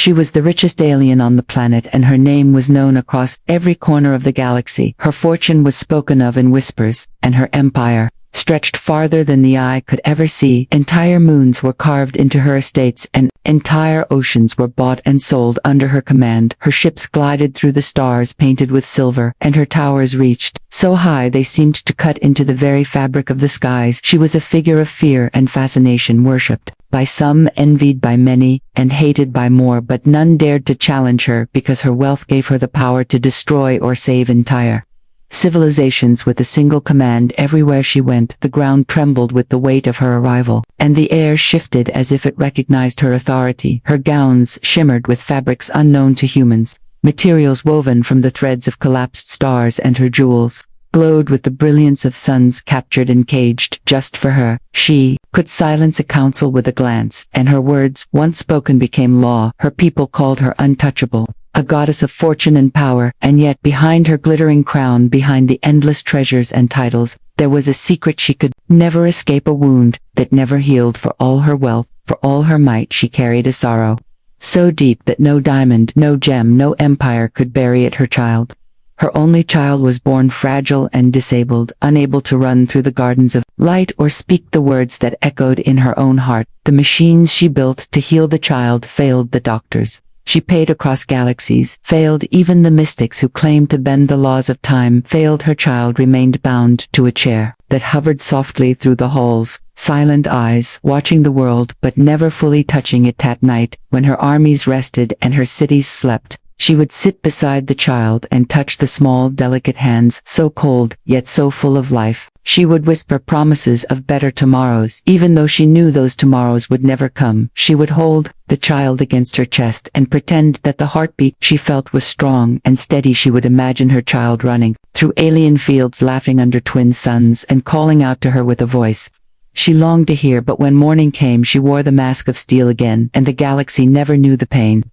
She was the richest alien on the planet, and her name was known across every corner of the galaxy. Her fortune was spoken of in whispers, and her empire stretched farther than the eye could ever see. Entire moons were carved into her estates, and entire oceans were bought and sold under her command. Her ships glided through the stars painted with silver, and her towers reached so high they seemed to cut into the very fabric of the skies. She was a figure of fear and fascination, worshipped by some, envied by many, and hated by more, but none dared to challenge her because her wealth gave her the power to destroy or save entire civilizations with a single command. Everywhere she went, the ground trembled with the weight of her arrival, and the air shifted as if it recognized her authority. Her gowns shimmered with fabrics unknown to humans, materials woven from the threads of collapsed stars, and her jewels glowed with the brilliance of suns captured and caged just for her. She could silence a council with a glance, and her words, once spoken, became law. Her people called her untouchable, a goddess of fortune and power, and yet behind her glittering crown, behind the endless treasures and titles, there was a secret she could never escape, a wound that never healed. For all her wealth, for all her might, she carried a sorrow so deep that no diamond, no gem, no empire could bury it. Her child, her only child, was born fragile and disabled, unable to run through the gardens of light or speak the words that echoed in her own heart. The machines she built to heal the child failed. The doctors she paid across galaxies failed. Even the mystics who claimed to bend the laws of time failed. Her child remained bound to a chair that hovered softly through the halls, silent eyes watching the world but never fully touching it. At night, when her armies rested and her cities slept, she would sit beside the child and touch the small, delicate hands, so cold, yet so full of life. She would whisper promises of better tomorrows, even though she knew those tomorrows would never come. She would hold the child against her chest and pretend that the heartbeat she felt was strong and steady. She would imagine her child running through alien fields, laughing under twin suns, and calling out to her with a voice she longed to hear. But when morning came, she wore the mask of steel again, and the galaxy never knew the pain.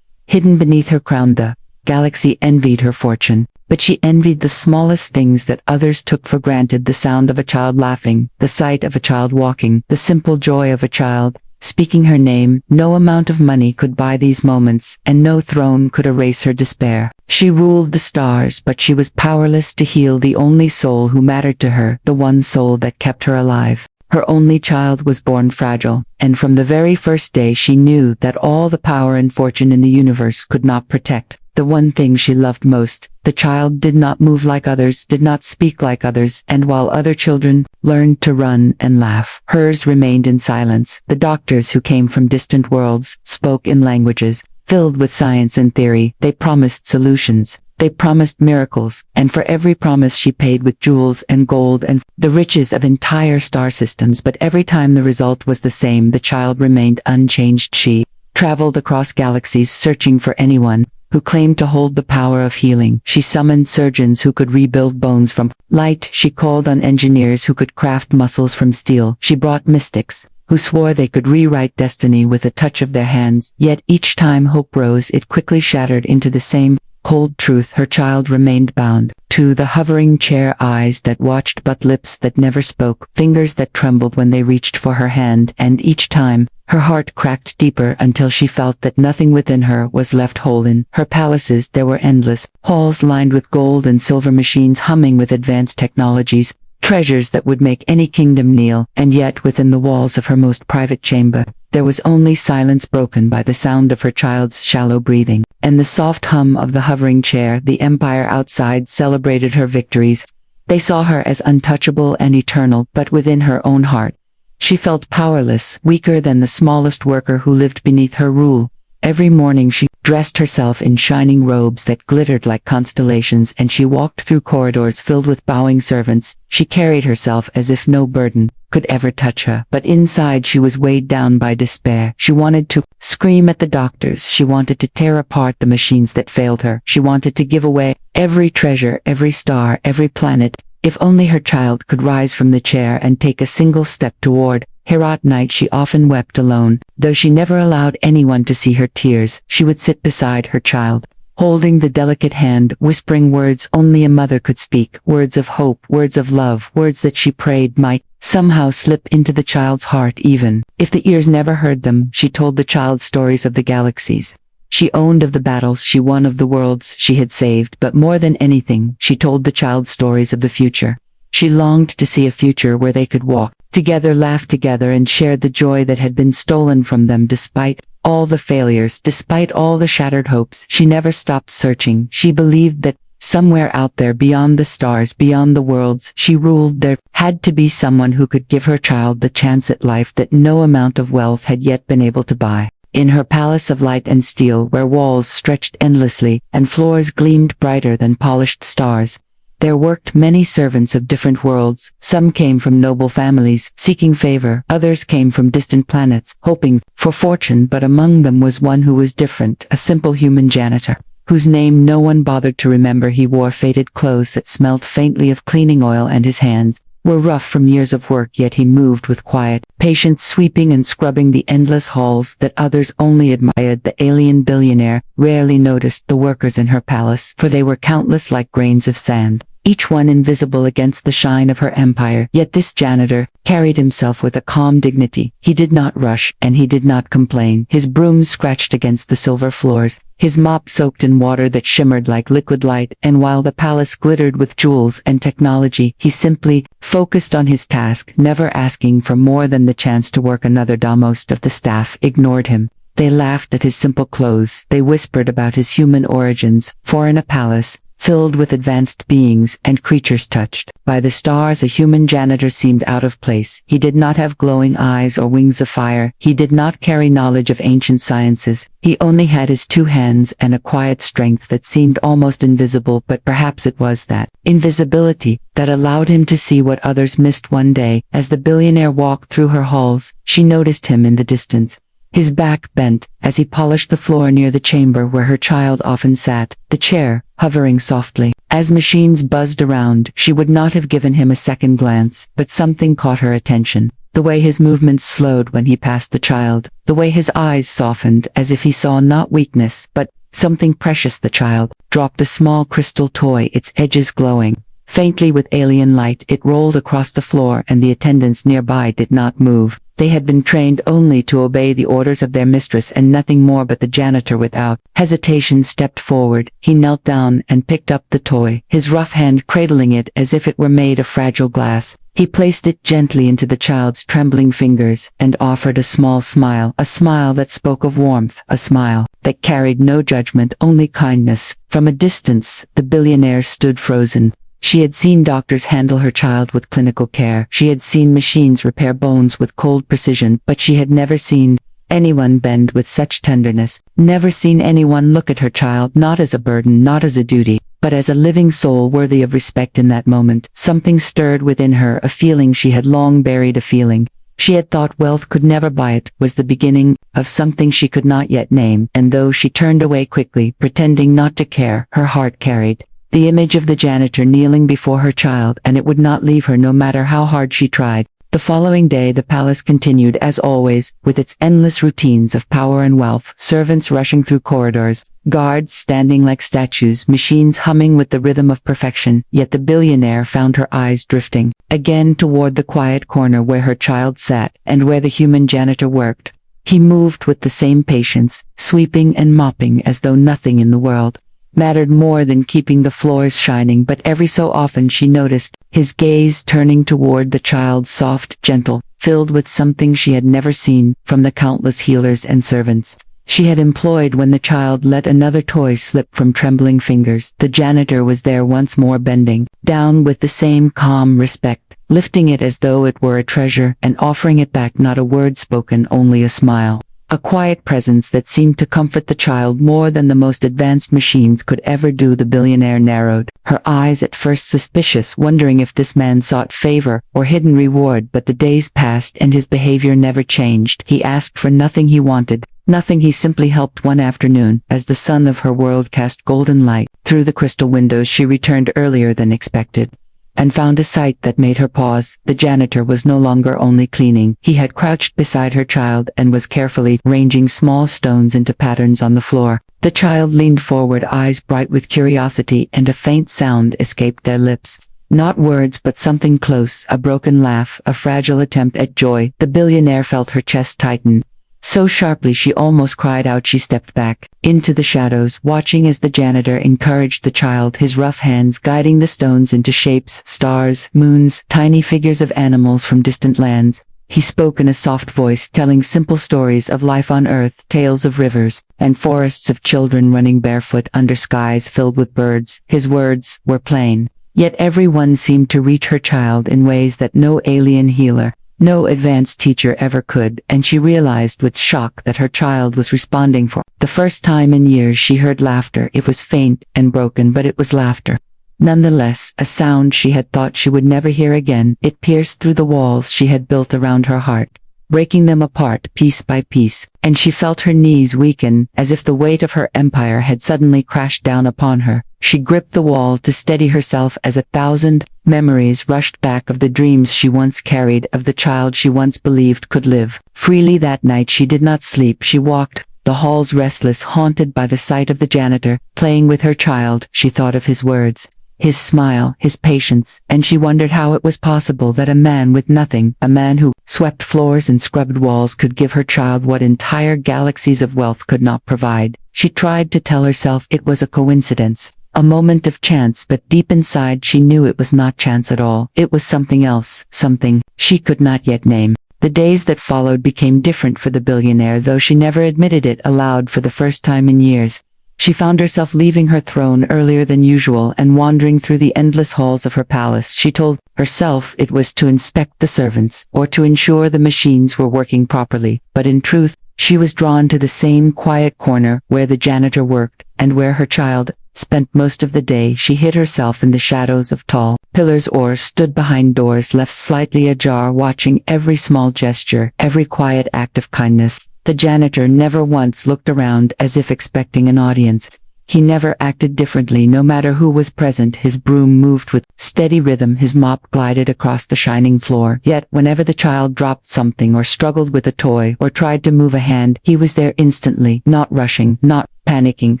Hidden beneath her crown, the galaxy envied her fortune, but she envied the smallest things that others took for granted: the sound of a child laughing, the sight of a child walking, the simple joy of a child speaking her name. No amount of money could buy these moments, and no throne could erase her despair. She ruled the stars, but she was powerless to heal the only soul who mattered to her, the one soul that kept her alive. Her only child was born fragile, and from the very first day she knew that all the power and fortune in the universe could not protect the one thing she loved most. The child did not move like others, did not speak like others, and while other children learned to run and laugh, hers remained in silence. The doctors who came from distant worlds spoke in languages filled with science and theory. They promised solutions. They promised miracles, and for every promise she paid with jewels and gold and the riches of entire star systems. But every time the result was the same: the child remained unchanged. She traveled across galaxies searching for anyone who claimed to hold the power of healing. She summoned surgeons who could rebuild bones from light. She called on engineers who could craft muscles from steel. She brought mystics who swore they could rewrite destiny with a touch of their hands. Yet each time hope rose, it quickly shattered into the same cold truth: her child remained bound to the hovering chair, eyes that watched but lips that never spoke, fingers that trembled when they reached for her hand, and each time her heart cracked deeper until she felt that nothing within her was left whole. In her palaces there were endless halls lined with gold and silver, machines humming with advanced technologies, treasures that would make any kingdom kneel. And yet within the walls of her most private chamber, there was only silence, broken by the sound of her child's shallow breathing and the soft hum of the hovering chair. The empire outside celebrated her victories. They saw her as untouchable and eternal, but within her own heart, she felt powerless, weaker than the smallest worker who lived beneath her rule. Every morning she dressed herself in shining robes that glittered like constellations, and she walked through corridors filled with bowing servants. She carried herself as if no burden could ever touch her, but inside she was weighed down by despair. She wanted to scream at the doctors. She wanted to tear apart the machines that failed her. She wanted to give away every treasure, every star, every planet, if only her child could rise from the chair and take a single step toward her. At night she often wept alone, though she never allowed anyone to see her tears. She would sit beside her child, holding the delicate hand, whispering words only a mother could speak, words of hope, words of love, words that she prayed might somehow slip into the child's heart. Even if the ears never heard them, she told the child stories of the galaxies, She owned of the battles she won, of the worlds she had saved, but more than anything, she told the child stories of the future. She longed to see a future where they could walk together, laugh together, and share the joy that had been stolen from them despite all the failures, despite all the shattered hopes. She never stopped searching. She believed that somewhere out there, beyond the stars, beyond the worlds she ruled, there had to be someone who could give her child the chance at life that no amount of wealth had yet been able to buy. In her palace of light and steel, where walls stretched endlessly and floors gleamed brighter than polished stars, there worked many servants of different worlds. Some came from noble families, seeking favor. Others came from distant planets, hoping for fortune. But among them was one who was different, a simple human janitor, whose name no one bothered to remember. He wore faded clothes that smelt faintly of cleaning oil, and his hands were rough from years of work, yet he moved with quiet patience, sweeping and scrubbing the endless halls that others only admired. The alien billionaire rarely noticed the workers in her palace, for they were countless like grains of sand, each one invisible against the shine of her empire. Yet this janitor carried himself with a calm dignity. He did not rush, and he did not complain. His broom scratched against the silver floors, his mop soaked in water that shimmered like liquid light, and while the palace glittered with jewels and technology, he simply focused on his task, never asking for more than the chance to work another day. Most of the staff ignored him. They laughed at his simple clothes. They whispered about his human origins, for in a palace filled with advanced beings and creatures touched by the stars, a human janitor seemed out of place. He did not have glowing eyes or wings of fire. He did not carry knowledge of ancient sciences. He only had his 2 hands and a quiet strength that seemed almost invisible. But perhaps it was that invisibility that allowed him to see what others missed. One day, as the billionaire walked through her halls, she noticed him in the distance. His back bent as he polished the floor near the chamber where her child often sat, the chair hovering softly. As machines buzzed around, she would not have given him a second glance, but something caught her attention. The way his movements slowed when he passed the child, the way his eyes softened as if he saw not weakness, but something precious. The child dropped a small crystal toy, its edges glowing faintly with alien light. It rolled across the floor, and the attendants nearby did not move. They had been trained only to obey the orders of their mistress and nothing more. But the janitor, without hesitation, stepped forward. He knelt down and picked up the toy, his rough hand cradling it as if it were made of fragile glass. He placed it gently into the child's trembling fingers and offered a small smile, a smile that spoke of warmth, a smile that carried no judgment, only kindness. From a distance, the billionaire stood frozen. She had seen doctors handle her child with clinical care. She had seen machines repair bones with cold precision, but she had never seen anyone bend with such tenderness, never seen anyone look at her child not as a burden, not as a duty, but as a living soul worthy of respect. In that moment, something stirred within her, a feeling she had long buried, a feeling she had thought wealth could never buy. It was the beginning of something she could not yet name, and though she turned away quickly, pretending not to care, her heart carried the image of the janitor kneeling before her child, and it would not leave her no matter how hard she tried. The following day the palace continued as always, with its endless routines of power and wealth, servants rushing through corridors, guards standing like statues, machines humming with the rhythm of perfection. Yet the billionaire found her eyes drifting again toward the quiet corner where her child sat, and where the human janitor worked. He moved with the same patience, sweeping and mopping as though nothing in the world mattered more than keeping the floors shining. But every so often she noticed his gaze turning toward the child, soft, gentle, filled with something she had never seen from the countless healers and servants she had employed. When the child let another toy slip from trembling fingers, the janitor was there once more, bending down with the same calm respect, lifting it as though it were a treasure, and offering it back, not a word spoken, only a smile. A quiet presence that seemed to comfort the child more than the most advanced machines could ever do. The billionaire narrowed her eyes, at first suspicious, wondering if this man sought favor or hidden reward. But the days passed and his behavior never changed. He asked for nothing he wanted, nothing. He simply helped. One afternoon, as the sun of her world cast golden light through the crystal windows, she returned earlier than expected, and found a sight that made her pause. The janitor was no longer only cleaning. He had crouched beside her child and was carefully arranging small stones into patterns on the floor. The child leaned forward, eyes bright with curiosity, and a faint sound escaped their lips. Not words, but something close, a broken laugh, a fragile attempt at joy. The billionaire felt her chest tighten. So sharply she almost cried out. She stepped back into the shadows, watching as the janitor encouraged the child, his rough hands guiding the stones into shapes, stars, moons, tiny figures of animals from distant lands. He spoke in a soft voice, telling simple stories of life on Earth, tales of rivers and forests, of children running barefoot under skies filled with birds. His words were plain, yet every one seemed to reach her child in ways that no alien healer, no advanced teacher ever could, and she realized with shock that her child was responding. For the first time in years she heard laughter. It was faint and broken, but it was laughter. Nonetheless, a sound she had thought she would never hear again. It pierced through the walls she had built around her heart, breaking them apart piece by piece, and she felt her knees weaken, as if the weight of her empire had suddenly crashed down upon her. She gripped the wall to steady herself as 1,000 memories rushed back of the dreams she once carried, of the child she once believed could live freely. That night she did not sleep. She walked the halls restless, haunted by the sight of the janitor playing with her child. She thought of his words, his smile, his patience, and she wondered how it was possible that a man with nothing, a man who swept floors and scrubbed walls, could give her child what entire galaxies of wealth could not provide. She tried to tell herself it was a coincidence, a moment of chance, but deep inside she knew it was not chance at all. It was something else, something she could not yet name. The days that followed became different for the billionaire, though she never admitted it aloud. For the first time in years, she found herself leaving her throne earlier than usual and wandering through the endless halls of her palace. She told herself it was to inspect the servants, or to ensure the machines were working properly, but in truth, she was drawn to the same quiet corner where the janitor worked, and where her child spent most of the day. She hid herself in the shadows of tall pillars or stood behind doors left slightly ajar, watching every small gesture, every quiet act of kindness. The janitor never once looked around as if expecting an audience. He never acted differently, no matter who was present. His broom moved with steady rhythm, his mop glided across the shining floor. Yet, whenever the child dropped something or struggled with a toy or tried to move a hand, he was there instantly, not rushing, not panicking,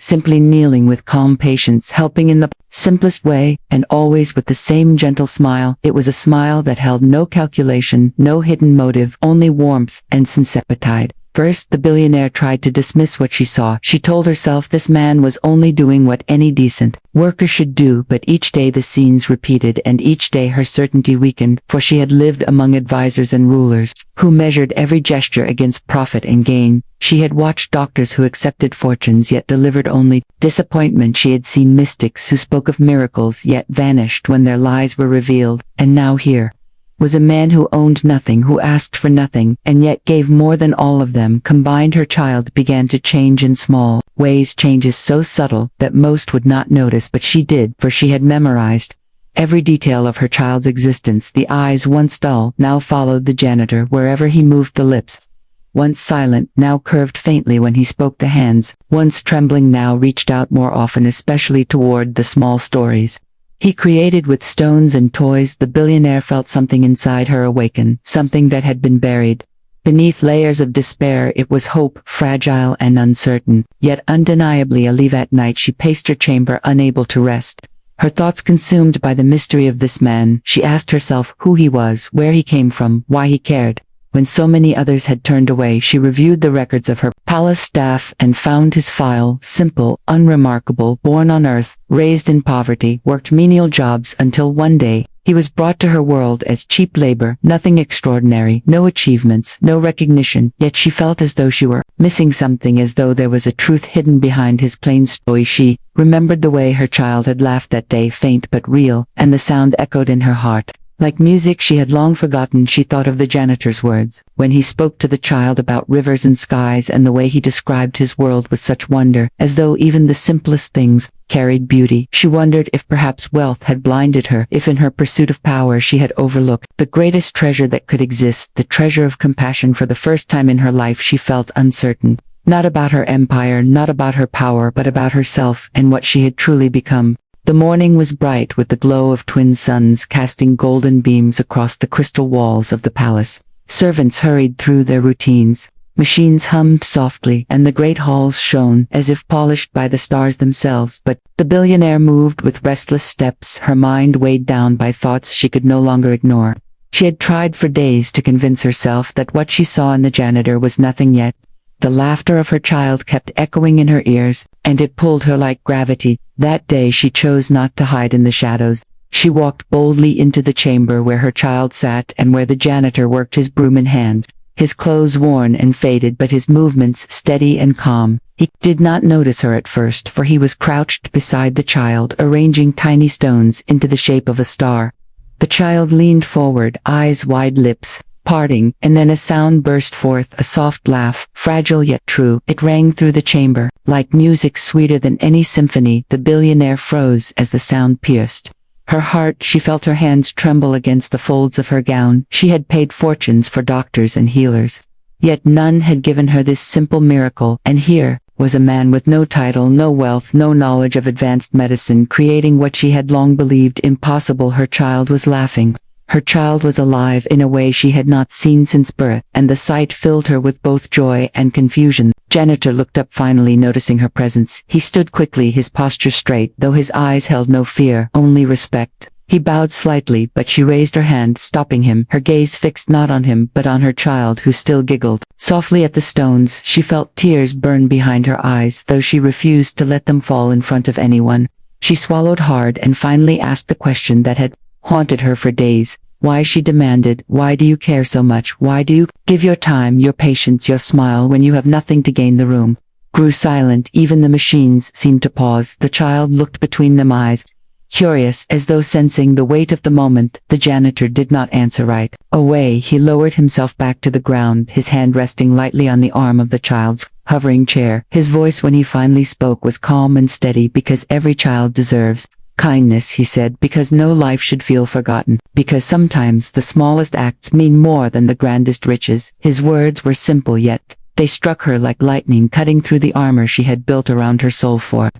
simply kneeling with calm patience, helping in the simplest way, and always with the same gentle smile. It was a smile that held no calculation, no hidden motive, only warmth and sincerity. First, the billionaire tried to dismiss what she saw. She told herself this man was only doing what any decent worker should do, but each day the scenes repeated, and each day her certainty weakened, for she had lived among advisors and rulers who measured every gesture against profit and gain. She had watched doctors who accepted fortunes yet delivered only disappointment. She had seen mystics who spoke of miracles yet vanished when their lies were revealed, and now here was a man who owned nothing, who asked for nothing, and yet gave more than all of them combined. Her child began to change in small ways, changes so subtle that most would not notice, but she did, for she had memorized every detail of her child's existence. The eyes, once dull, now followed the janitor wherever he moved. The lips, once silent, now curved faintly when he spoke. The hands, once trembling, now reached out more often, especially toward the small stories he created with stones and toys. The billionaire felt something inside her awaken, something that had been buried beneath layers of despair. It was hope, fragile and uncertain, yet undeniably alive. At night she paced her chamber, unable to rest, her thoughts consumed by the mystery of this man. She asked herself who he was, where he came from, why he cared. When so many others had turned away, she reviewed the records of her palace staff and found his file simple, unremarkable, born on Earth, raised in poverty, worked menial jobs until one day he was brought to her world as cheap labor. Nothing extraordinary, no achievements, no recognition, yet she felt as though she were missing something, as though there was a truth hidden behind his plain story. She remembered the way her child had laughed that day, faint but real, and the sound echoed in her heart like music she had long forgotten. She thought of the janitor's words, when he spoke to the child about rivers and skies, and the way he described his world with such wonder, as though even the simplest things carried beauty. She wondered if perhaps wealth had blinded her, if in her pursuit of power she had overlooked the greatest treasure that could exist, the treasure of compassion. For the first time in her life she felt uncertain, not about her empire, not about her power, but about herself and what she had truly become. The morning was bright with the glow of twin suns casting golden beams across the crystal walls of the palace. Servants hurried through their routines. Machines hummed softly, and the great halls shone as if polished by the stars themselves. But the billionaire moved with restless steps, her mind weighed down by thoughts she could no longer ignore. She had tried for days to convince herself that what she saw in the janitor was nothing, yet The laughter of her child kept echoing in her ears, and it pulled her like gravity. That day she chose not to hide in the shadows. She walked boldly into the chamber where her child sat and where the janitor worked his broom in hand, his clothes worn and faded but his movements steady and calm. He did not notice her at first, for he was crouched beside the child, arranging tiny stones into the shape of a star. The child leaned forward, eyes wide, lips parting, and then a sound burst forth, a soft laugh, fragile yet true. It rang through the chamber, like music sweeter than any symphony. The billionaire froze as the sound pierced her heart. She felt her hands tremble against the folds of her gown. She had paid fortunes for doctors and healers, yet none had given her this simple miracle. And here was a man with no title, no wealth, no knowledge of advanced medicine, creating what she had long believed impossible. Her child was laughing. Her child was alive in a way she had not seen since birth, and the sight filled her with both joy and confusion. Janitor looked up, finally noticing her presence. He stood quickly, his posture straight, though his eyes held no fear, only respect. He bowed slightly, but she raised her hand, stopping him, her gaze fixed not on him but on her child, who still giggled softly at the stones. She felt tears burn behind her eyes, though she refused to let them fall in front of anyone. She swallowed hard and finally asked the question that had haunted her for days. Why, she demanded, why do you care so much? Why do you give your time, your patience, your smile when you have nothing to gain? The room grew silent, even the machines seemed to pause. The child looked between them, eyes curious, as though sensing the weight of the moment. The janitor did not answer right away. He lowered himself back to the ground, his hand resting lightly on the arm of the child's hovering chair. His voice when he finally spoke was calm and steady. Because every child deserves kindness, he said, because no life should feel forgotten, because sometimes the smallest acts mean more than the grandest riches. His words were simple, yet they struck her like lightning, cutting through the armor she had built around her soul. For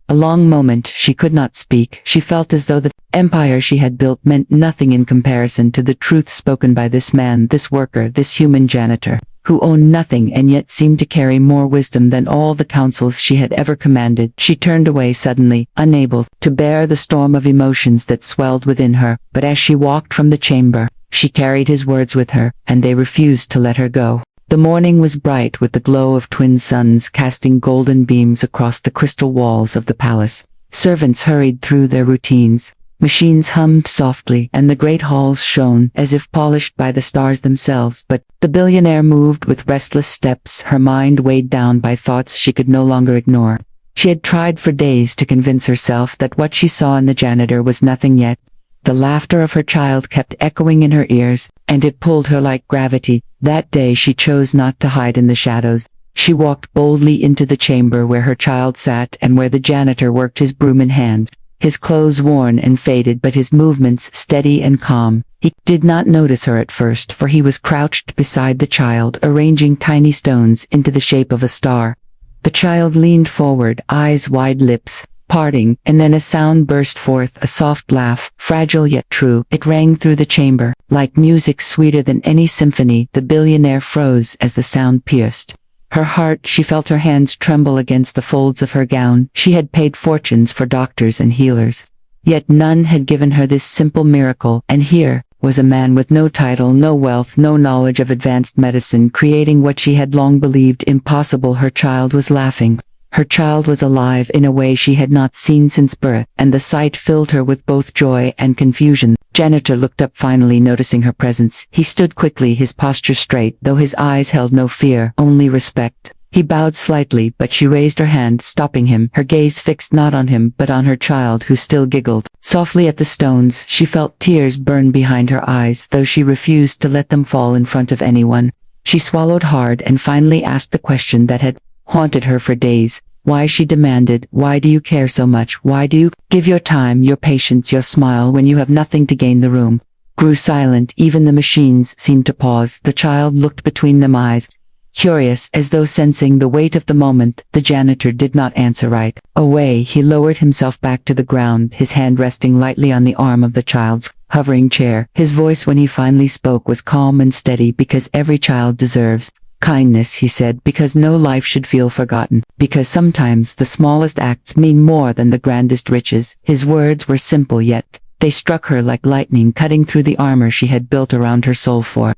a long moment she could not speak. She felt as though the empire she had built meant nothing in comparison to the truth spoken by this man, this worker, this human janitor, who owned nothing and yet seemed to carry more wisdom than all the councils she had ever commanded. She turned away suddenly, unable to bear the storm of emotions that swelled within her, but as she walked from the chamber, she carried his words with her, and they refused to let her go. The morning was bright with the glow of twin suns casting golden beams across the crystal walls of the palace. Servants hurried through their routines. Machines hummed softly, and the great halls shone as if polished by the stars themselves. But the billionaire moved with restless steps, her mind weighed down by thoughts she could no longer ignore. She had tried for days to convince herself that what she saw in the janitor was nothing, yet the laughter of her child kept echoing in her ears, and it pulled her like gravity. That day she chose not to hide in the shadows. She walked boldly into the chamber where her child sat and where the janitor worked his broom in hand, his clothes worn and faded but his movements steady and calm. He did not notice her at first, for he was crouched beside the child, arranging tiny stones into the shape of a star. The child leaned forward, eyes wide, lips parting, and then a sound burst forth, a soft laugh, fragile yet true. It rang through the chamber, like music sweeter than any symphony. The billionaire froze as the sound pierced her heart. She felt her hands tremble against the folds of her gown. She had paid fortunes for doctors and healers, yet none had given her this simple miracle. And here was a man with no title, no wealth, no knowledge of advanced medicine, creating what she had long believed impossible. Her child was laughing. Her child was alive in a way she had not seen since birth, and the sight filled her with both joy and confusion. Janitor looked up, finally noticing her presence. He stood quickly, his posture straight, though his eyes held no fear, only respect. He bowed slightly, but she raised her hand, stopping him, her gaze fixed not on him but on her child, who still giggled softly at the stones. She felt tears burn behind her eyes, though she refused to let them fall in front of anyone. She swallowed hard and finally asked the question that had haunted her for days. Why, she demanded, why do you care so much? Why do you give your time, your patience, your smile when you have nothing to gain? The room grew silent, even the machines seemed to pause. The child looked between them, eyes curious, as though sensing the weight of the moment. The janitor did not answer right away. He lowered himself back to the ground, his hand resting lightly on the arm of the child's hovering chair. His voice when he finally spoke was calm and steady. Because every child deserves kindness, he said, because no life should feel forgotten, because sometimes the smallest acts mean more than the grandest riches. His words were simple, yet they struck her like lightning, cutting through the armor she had built around her soul. For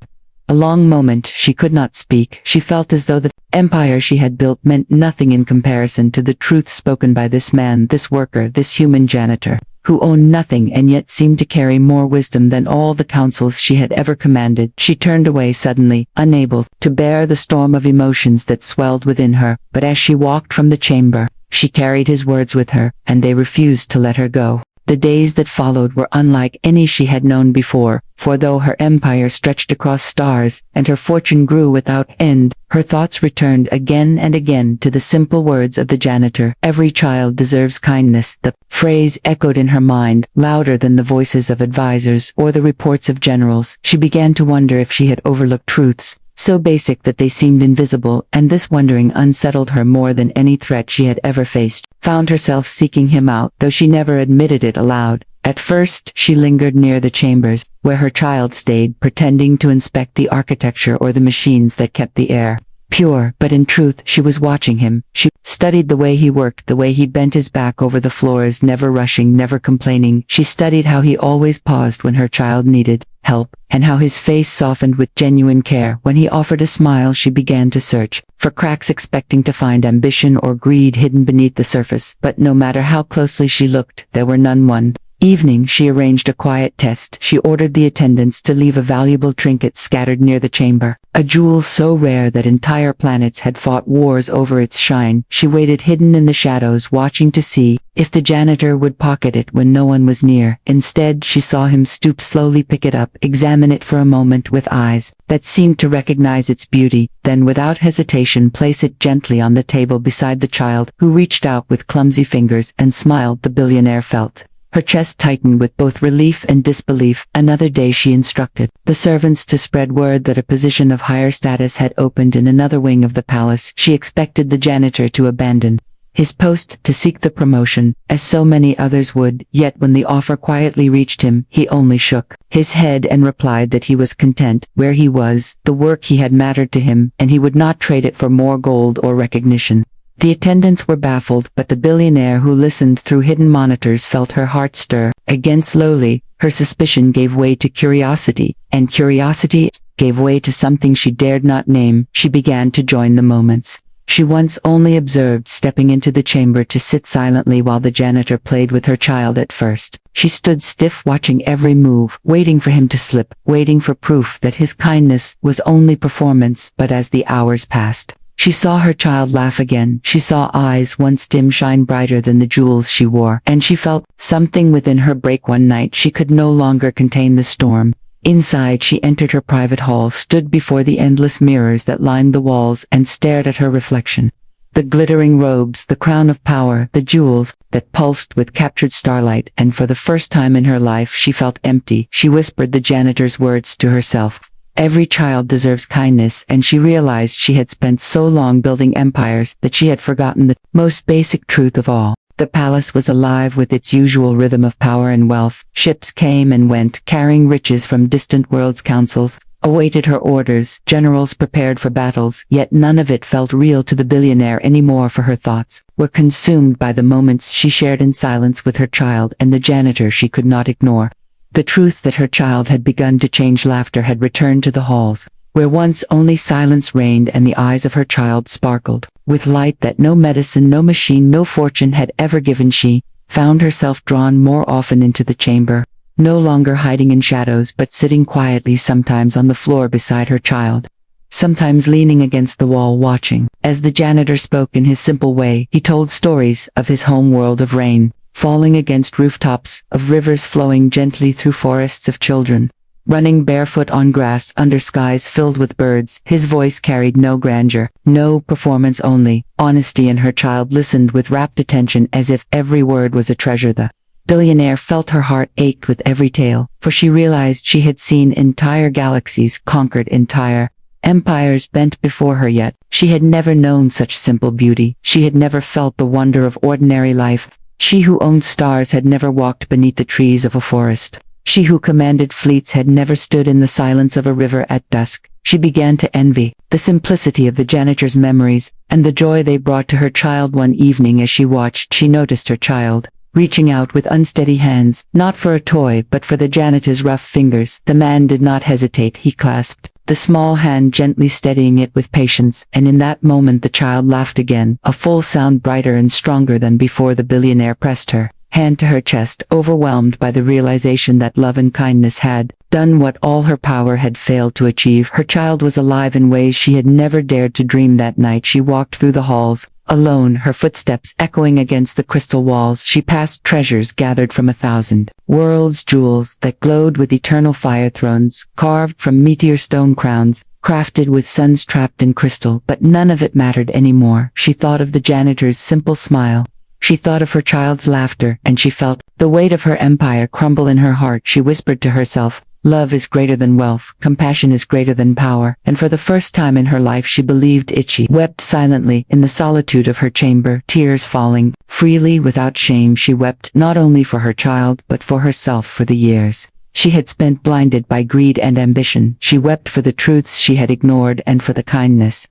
a long moment she could not speak. She felt as though the empire she had built meant nothing in comparison to the truth spoken by this man, this worker, this human janitor, who owned nothing and yet seemed to carry more wisdom than all the counsels she had ever commanded. She turned away suddenly, unable to bear the storm of emotions that swelled within her, but as she walked from the chamber, she carried his words with her, and they refused to let her go. The days that followed were unlike any she had known before, for though her empire stretched across stars, and her fortune grew without end, her thoughts returned again and again to the simple words of the janitor. Every child deserves kindness. The phrase echoed in her mind, louder than the voices of advisors or the reports of generals. She began to wonder if she had overlooked truths so basic that they seemed invisible, and this wondering unsettled her more than any threat she had ever faced. Found herself seeking him out, though she never admitted it aloud. At first, she lingered near the chambers, where her child stayed, pretending to inspect the architecture or the machines that kept the air pure, but in truth, she was watching him. She studied the way he worked, the way he bent his back over the floors, never rushing, never complaining. She studied how he always paused when her child needed help, and how his face softened with genuine care. When he offered a smile, she began to search for cracks, expecting to find ambition or greed hidden beneath the surface. But no matter how closely she looked, there were none. One evening, she arranged a quiet test. She ordered the attendants to leave a valuable trinket scattered near the chamber, a jewel so rare that entire planets had fought wars over its shine. She waited hidden in the shadows, watching to see if the janitor would pocket it when no one was near. Instead, she saw him stoop, slowly pick it up, examine it for a moment with eyes that seemed to recognize its beauty, then without hesitation place it gently on the table beside the child, who reached out with clumsy fingers and smiled. The billionaire felt her chest tightened with both relief and disbelief. Another day she instructed the servants to spread word that a position of higher status had opened in another wing of the palace. She expected the janitor to abandon his post to seek the promotion, as so many others would, yet when the offer quietly reached him, he only shook his head and replied that he was content where he was. The work he had mattered to him, and he would not trade it for more gold or recognition. The attendants were baffled, but the billionaire, who listened through hidden monitors, felt her heart stir. Again, slowly, her suspicion gave way to curiosity, and curiosity gave way to something she dared not name. She began to join the moments she once only observed, stepping into the chamber to sit silently while the janitor played with her child. At first, she stood stiff, watching every move, waiting for him to slip, waiting for proof that his kindness was only performance. But as the hours passed, she saw her child laugh again. She saw eyes once dim shine brighter than the jewels she wore, and she felt something within her break. One night she could no longer contain the storm. Inside, she entered her private hall, stood before the endless mirrors that lined the walls, and stared at her reflection. The glittering robes, the crown of power, the jewels that pulsed with captured starlight, and for the first time in her life she felt empty. She whispered the janitor's words to herself. Every child deserves kindness, and she realized she had spent so long building empires that she had forgotten the most basic truth of all. The palace was alive with its usual rhythm of power and wealth. Ships came and went, carrying riches from distant worlds. Councils awaited her orders. Generals prepared for battles, yet none of it felt real to the billionaire anymore, for her thoughts were consumed by the moments she shared in silence with her child and the janitor she could not ignore. The truth that her child had begun to change. Laughter had returned to the halls, where once only silence reigned, and the eyes of her child sparkled with light that no medicine, no machine, no fortune had ever given. She found herself drawn more often into the chamber, no longer hiding in shadows but sitting quietly, sometimes on the floor beside her child, sometimes leaning against the wall watching. As the janitor spoke in his simple way, he told stories of his home world, of rain falling against rooftops, of rivers flowing gently through forests, of children running barefoot on grass under skies filled with birds. His voice carried no grandeur, no performance, only honesty, and her child listened with rapt attention, as if every word was a treasure. The billionaire felt her heart ached with every tale, for she realized she had seen entire galaxies, conquered entire empires bent before her, yet she had never known such simple beauty. She had never felt the wonder of ordinary life. She who owned stars had never walked beneath the trees of a forest. She who commanded fleets had never stood in the silence of a river at dusk. She began to envy the simplicity of the janitor's memories, and the joy they brought to her child. One evening as she watched, she noticed her child reaching out with unsteady hands, not for a toy but for the janitor's rough fingers. The man did not hesitate. He clasped the small hand gently steadying it with patience, and in that moment the child laughed again, a full sound brighter and stronger than before. The billionaire pressed her hand to her chest, overwhelmed by the realization that love and kindness had done what all her power had failed to achieve. Her child was alive in ways she had never dared to dream. That night she walked through the halls, alone, her footsteps echoing against the crystal walls. She passed treasures gathered from 1,000 worlds, jewels that glowed with eternal fire, thrones carved from meteor stone, crowns crafted with suns trapped in crystal, but none of it mattered anymore. She thought of the janitor's simple smile. She thought of her child's laughter, and she felt the weight of her empire crumble in her heart. She whispered to herself, "Love is greater than wealth, compassion is greater than power," and for the first time in her life she believed it. She wept silently in the solitude of her chamber, tears falling freely without shame. She wept not only for her child but for herself, for the years she had spent blinded by greed and ambition. She wept for the truths she had ignored and for the kindness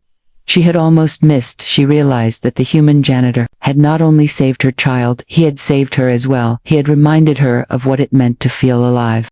she had almost missed. She realized that the human janitor had not only saved her child, he had saved her as well. He had reminded her of what it meant to feel alive.